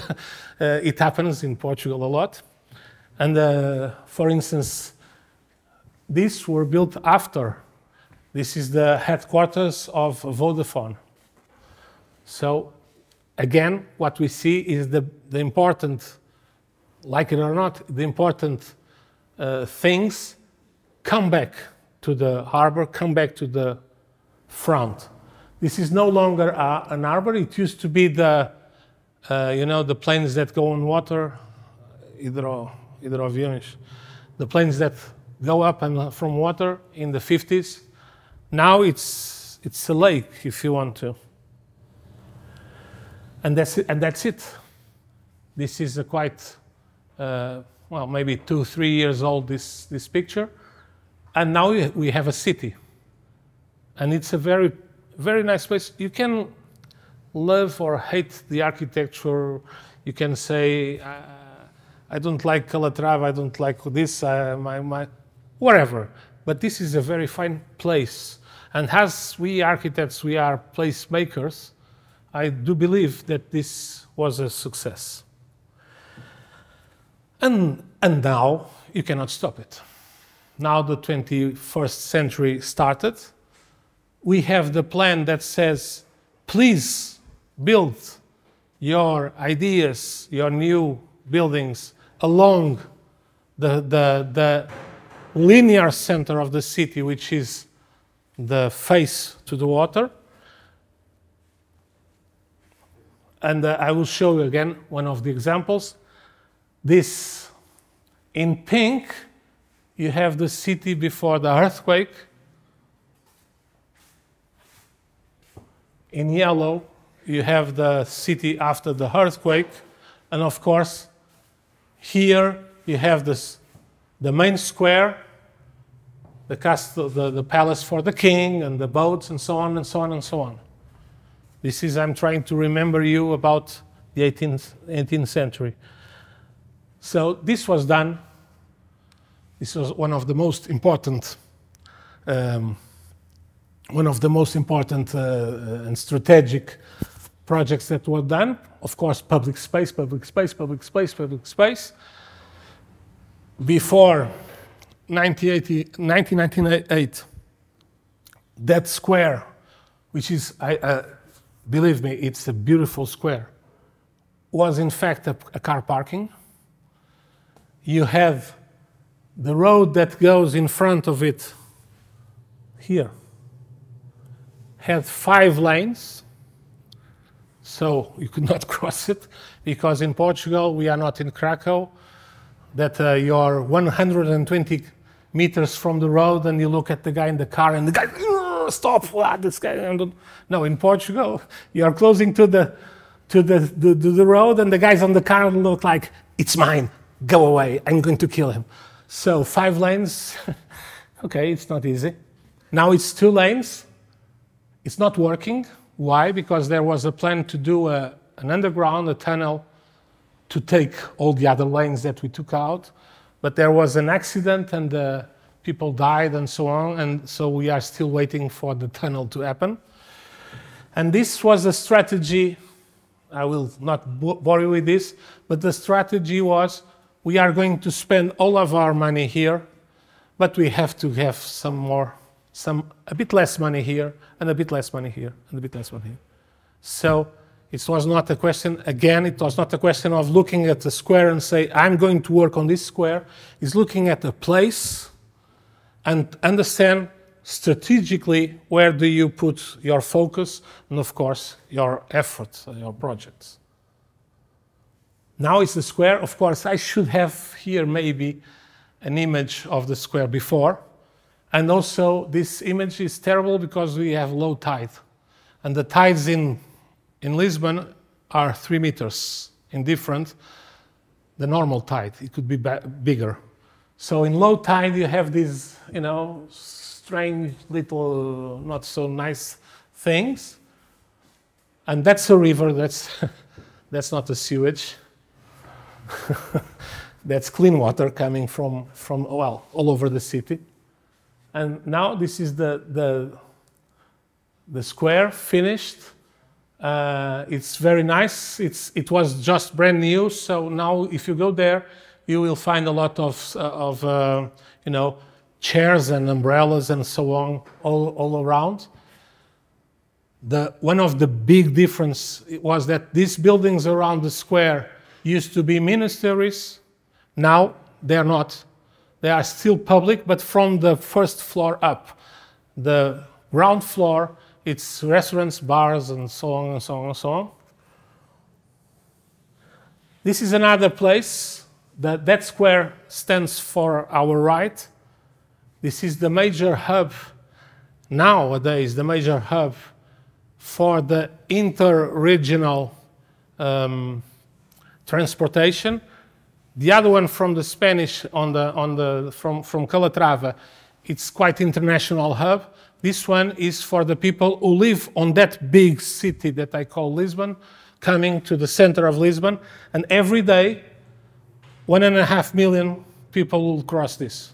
it happens in Portugal a lot. And for instance, these were built after. This is the headquarters of Vodafone. So again, what we see is the important, like it or not, the important things come back to the harbor, come back to the front. This is no longer an harbor. It used to be the planes that go on water, hidroaviões, the planes that go up and from water in the 50s. Now it's a lake, if you want to. And that's it. This is a quite, maybe 2-3 years old, this picture. And now we have a city. And it's a very, very nice place. You can love or hate the architecture. You can say, I don't like Calatrava, I don't like this, whatever. But this is a very fine place. And as we architects, we are place makers, I do believe that this was a success. And now you cannot stop it. Now the 21st century started. We have the plan that says, please build your ideas, your new buildings along the linear center of the city, which is the face to the water. And I will show you again one of the examples. This, in pink, you have the city before the earthquake. In yellow, you have the city after the earthquake. And of course, here you have the main square the castle, the palace for the king, and the boats, and so on, and so on, and so on. This is, I'm trying to remember you about the 18th century. So this was done. This was one of the most important and strategic projects that were done. Of course, public space, public space, public space, public space. Before 1998, that square, which is, believe me, it's a beautiful square, was in fact a car parking. You have the road that goes in front of it here, had 5 lanes, so you could not cross it, because in Portugal, we are not in Krakow, that you're 120 meters from the road and you look at the guy in the car and the guy, stop, what, this guy, no, in Portugal, you're closing to the road and the guys on the car look like, it's mine, go away, I'm going to kill him. So 5 lanes, okay, it's not easy. Now it's 2 lanes. It's not working. Why? Because there was a plan to do an underground, a tunnel, to take all the other lanes that we took out. But there was an accident and people died and so on. And so we are still waiting for the tunnel to happen. And this was a strategy. I will not bore you with this, but the strategy was, we are going to spend all of our money here, but we have to have a bit less money here, and a bit less money here, and a bit less money here. So it was not a question, again, it was not a question of looking at the square and say, I'm going to work on this square. It's looking at a place and understand strategically where do you put your focus and, of course, your efforts, your projects. Now it's the square. Of course, I should have here maybe an image of the square before. And also, this image is terrible because we have low tide. And the tides in Lisbon are 3 meters indifferent. The normal tide, it could be bigger. So in low tide, you have these, strange little, not so nice things. And that's a river, that's not a sewage. That's clean water coming from all over the city. And now this is the square finished. It's very nice. It was just brand new. So now if you go there, you will find a lot of chairs and umbrellas and so on all around. One of the big difference was that these buildings around the square used to be ministries. Now they're not. They are still public, but from the first floor up. The ground floor, it's restaurants, bars, and so on and so on and so on. This is another place. That square stands for our right. This is the major hub, nowadays, the major hub for the inter-regional transportation. The other one from the Spanish from Calatrava, it's quite international hub. This one is for the people who live on that big city that I call Lisbon, coming to the center of Lisbon, and every day 1.5 million people will cross this.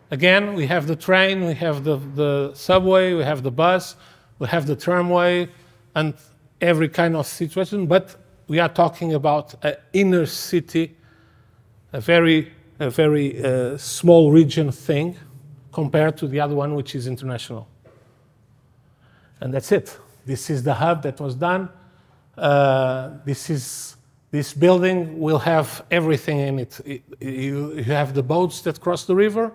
Again, we have the train, we have the subway, we have the bus, we have the tramway, and every kind of situation, but we are talking about an inner city, a very small region thing compared to the other one, which is international. And that's it. This is the hub that was done. This building will have everything in it. You have the boats that cross the river.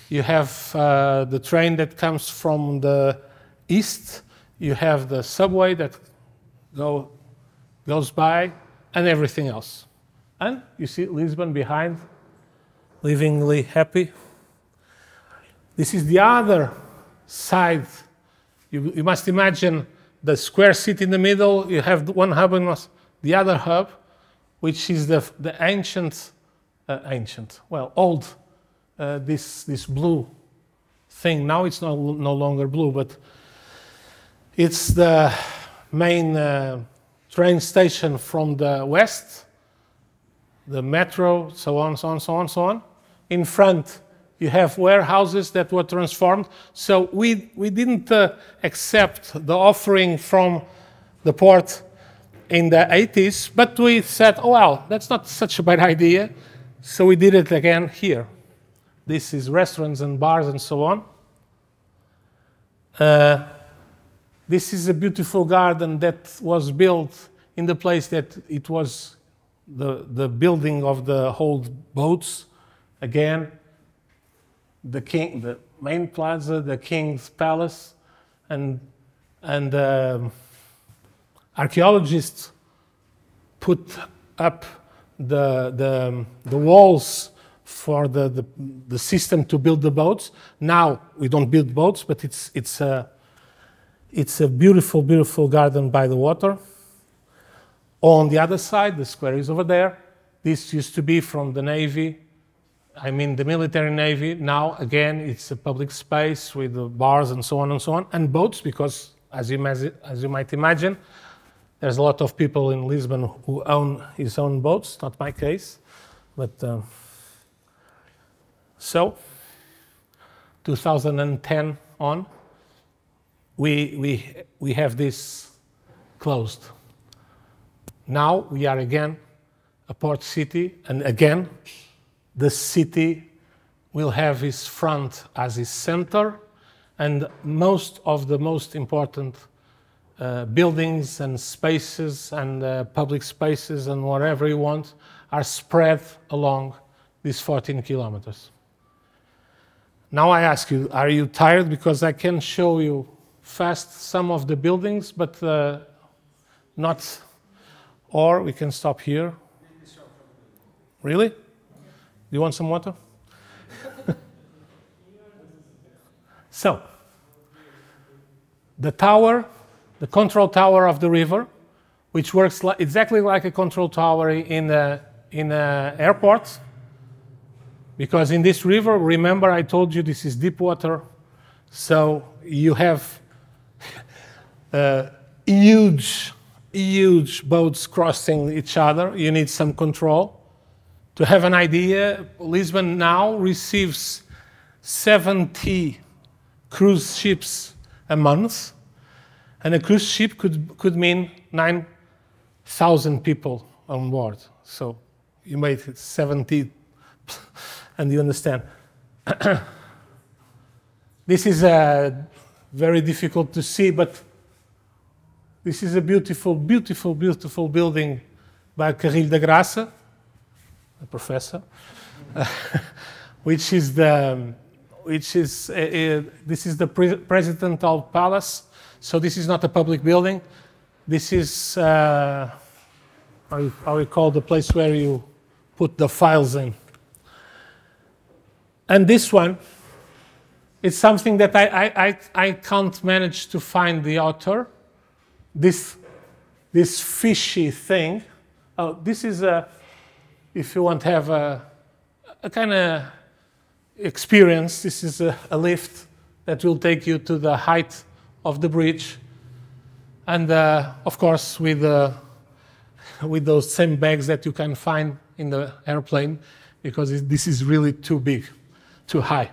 You have the train that comes from the east. You have the subway that goes by, and everything else. And you see Lisbon behind, livingly happy. This is the other side. You must imagine the square city in the middle. You have one hub and the other hub, which is the old, this blue thing. Now it's no longer blue, but it's the main train station from the west, the metro, so on, so on, so on, so on. In front, you have warehouses that were transformed. So we didn't accept the offering from the port in the 80s, but we said, oh, well, that's not such a bad idea. So we did it again here. This is restaurants and bars and so on. This is a beautiful garden that was built in the place that it was the building of the old boats. Again, the main plaza, the king's palace, and archaeologists put up the walls for the system to build the boats. Now we don't build boats, but it's a beautiful, beautiful garden by the water. On the other side, the square is over there. This used to be from the Navy, I mean the military Navy. Now, again, it's a public space with the bars and so on, and boats, because as you might imagine, there's a lot of people in Lisbon who own his own boats. Not my case, but so 2010 on, we have this closed. Now we are again a port city, and again the city will have its front as its center, and most of the most important buildings and spaces and public spaces and whatever you want are spread along these 14 kilometers. Now I ask you, are you tired? Because I can show you fast some of the buildings, but not, or we can stop here. Really? Do you want some water? So, the tower, the control tower of the river, which works exactly like a control tower in an airport, because in this river, remember I told you this is deep water, so you have huge boats crossing each other. You need some control. To have an idea, Lisbon now receives 70 cruise ships a month, and a cruise ship could mean 9,000 people on board. So you made it 70, and you understand. This is very difficult to see, but this is a beautiful, beautiful, beautiful building by Carrilho da Graça, a professor, this is the presidential palace. So this is not a public building. This is how we call the place where you put the files in. And this one, it's something that I can't manage to find the author. This fishy thing. Oh, this is a. If you want to have a kind of experience, this is a lift that will take you to the height of the bridge, and of course with those same bags that you can find in the airplane, because this is really too big, too high.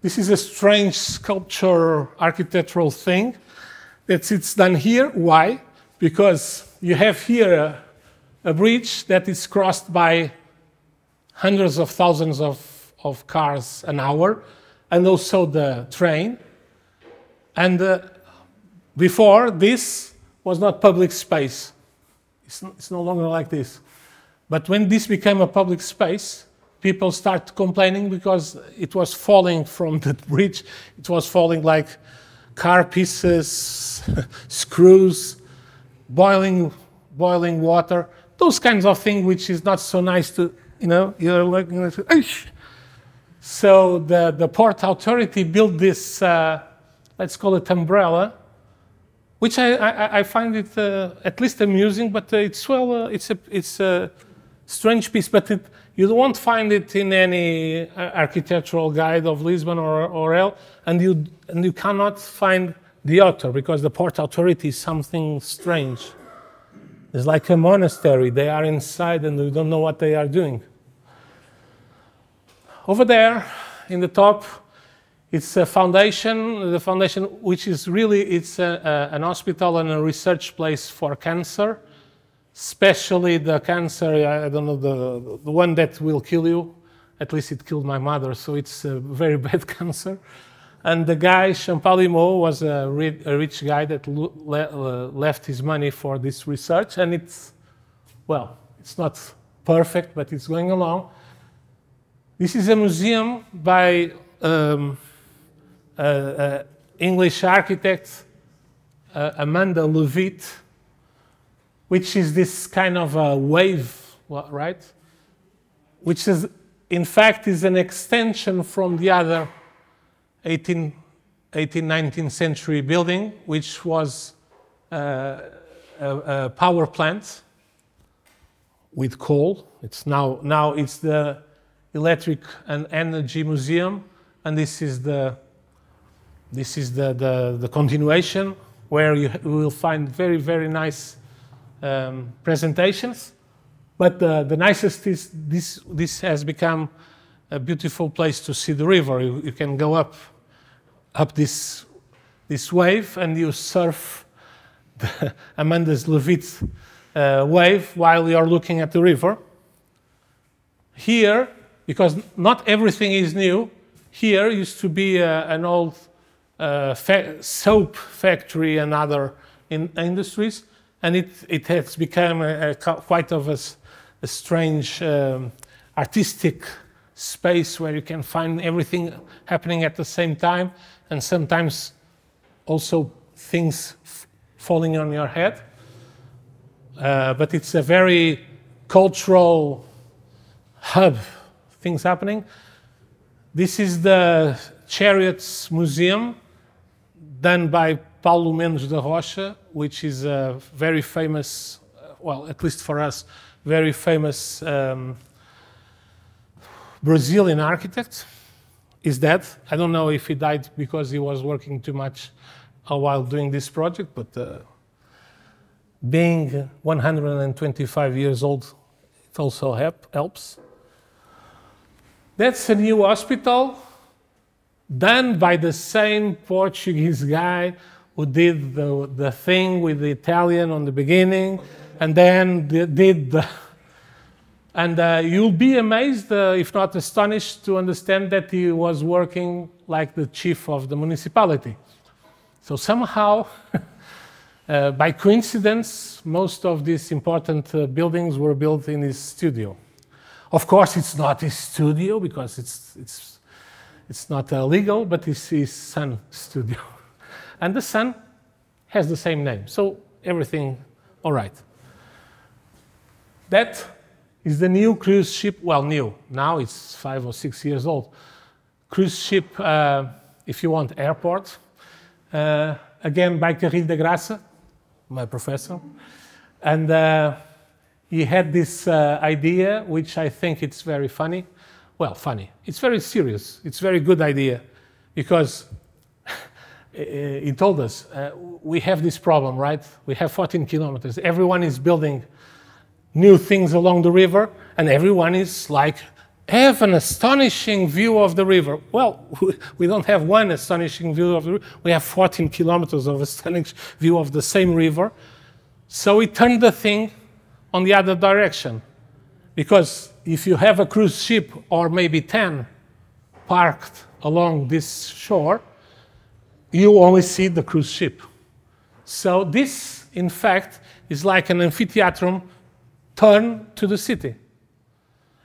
This is a strange sculpture architectural thing it's done here. Why? Because you have here a bridge that is crossed by hundreds of thousands of cars an hour, and also the train. And before, this was not public space. It's no longer like this. But when this became a public space, people start complaining because it was falling from the bridge. It was falling like car pieces, screws, boiling water. Those kinds of things, which is not so nice to, you're looking at it. So the port authority built this, let's call it umbrella, which I find it at least amusing, but it's a strange piece. But You won't find it in any architectural guide of Lisbon or else, and you cannot find the author, because the Port Authority is something strange. It's like a monastery. They are inside and we don't know what they are doing. Over there, in the top, it's a foundation, the foundation which is really, it's an hospital and a research place for cancer, especially the cancer, I don't know, the one that will kill you. At least it killed my mother, so it's a very bad cancer. And the guy, Champalimaud, was a rich guy that left his money for this research, and it's, well, it's not perfect, but it's going along. This is a museum by English architect Amanda Leavitt, which is this kind of a wave, right? Which is, in fact, is an extension from the other 18th, 19th century building, which was a power plant with coal. It's now it's the Electric and Energy Museum, and this is the continuation, where you will find very, very nice presentations. But the nicest is this has become a beautiful place to see the river. You can go up this wave, and you surf the Amanda Leavitt's wave while you are looking at the river. Here, because not everything is new, here used to be an old soap factory and other industries, and it has become quite of a strange artistic space where you can find everything happening at the same time, and sometimes also things falling on your head. But it's a very cultural hub, things happening. This is the Chariots Museum, done by Paulo Mendes da Rocha, which is a very famous, well, at least for us, very famous Brazilian architect. Is dead. I don't know if he died because he was working too much while doing this project, but being 125 years old, it also helps. That's a new hospital done by the same Portuguese guy who did the thing with the Italian on the beginning, and then did the... And you'll be amazed, if not astonished, to understand that he was working like the chief of the municipality. So somehow, by coincidence, most of these important buildings were built in his studio. Of course, it's not his studio because it's not legal, but it's his son's studio. And the son has the same name, so everything all right. That is the new cruise ship, well, new, now it's 5 or 6 years old. Cruise ship, if you want, airport. Again, by Carrilho da Graça, my professor. And he had this idea, which I think it's very funny. Well, funny. It's very serious. It's a very good idea, because he told us, we have this problem, right? We have 14 kilometers. Everyone is building new things along the river, and everyone is like, have an astonishing view of the river. Well, we don't have one astonishing view of the river. We have 14 kilometers of astonishing view of the same river. So we turned the thing on the other direction. Because if you have a cruise ship, or maybe 10 parked along this shore, you only see the cruise ship. So this, in fact, is like an amphitheater turn to the city.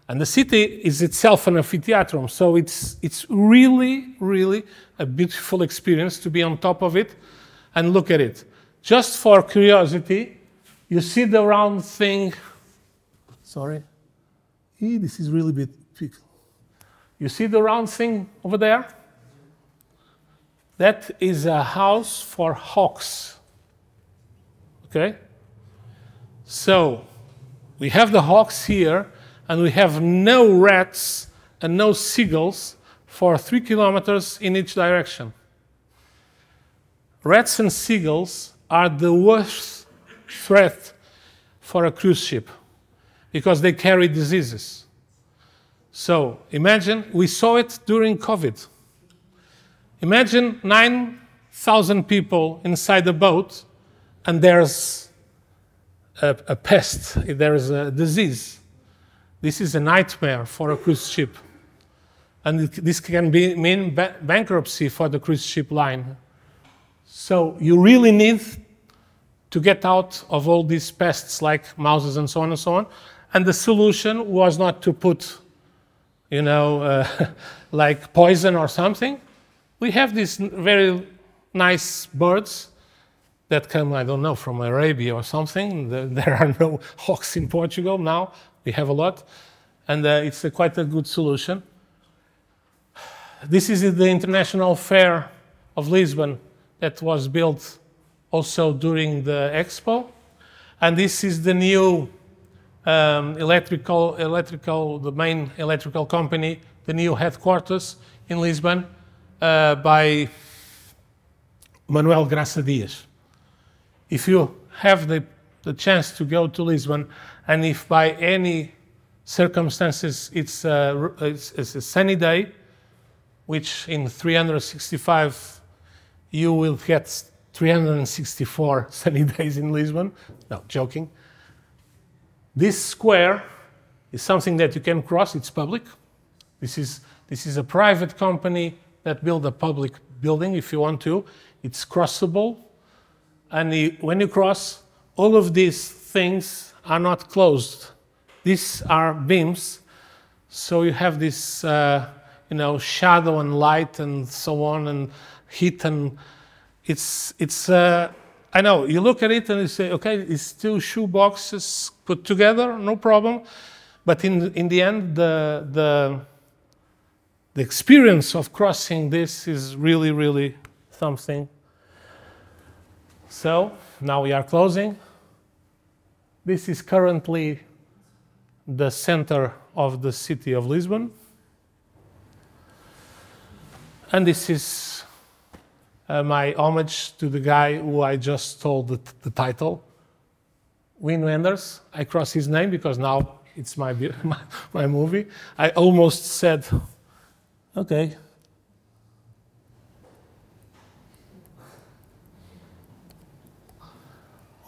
And the city is itself an amphitheater, so it's really, really a beautiful experience to be on top of it and look at it. Just for curiosity, you see the round thing. Sorry. This is really big. You see the round thing over there? That is a house for hawks. Okay? So we have the hawks here, and we have no rats and no seagulls for 3 kilometers in each direction. Rats and seagulls are the worst threat for a cruise ship because they carry diseases. So imagine, we saw it during COVID. Imagine 9,000 people inside the boat and there's a pest, there's a disease. This is a nightmare for a cruise ship. And this can mean bankruptcy for the cruise ship line. So you really need to get out of all these pests like mouses and so on and so on. And the solution was not to put, you know, like poison or something. We have these very nice birds that come, I don't know, from Arabia or something. There are no hawks in Portugal now. We have a lot. And it's quite a good solution. This is the International Fair of Lisbon that was built also during the Expo. And this is the new the main electrical company, the new headquarters in Lisbon by Manuel Graça Dias. If you have the chance to go to Lisbon, and if by any circumstances it's a sunny day, which in 365 you will get 364 sunny days in Lisbon. No, joking. This square is something that you can cross. It's public. This is a private company that built a public building if you want to. It's crossable. And when you cross, all of these things are not closed. These are beams. So you have this you know, shadow and light and so on and heat, and it's I know, you look at it and you say, okay, it's 2 shoe boxes put together, no problem. But in the end, the experience of crossing this is really, really something. So now we are closing. This is currently the center of the city of Lisbon. And this is my homage to the guy who I just told the title, Wim Wenders. I cross his name because now it's my movie. I almost said, okay.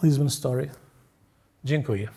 Lisbon story. Dziękuję.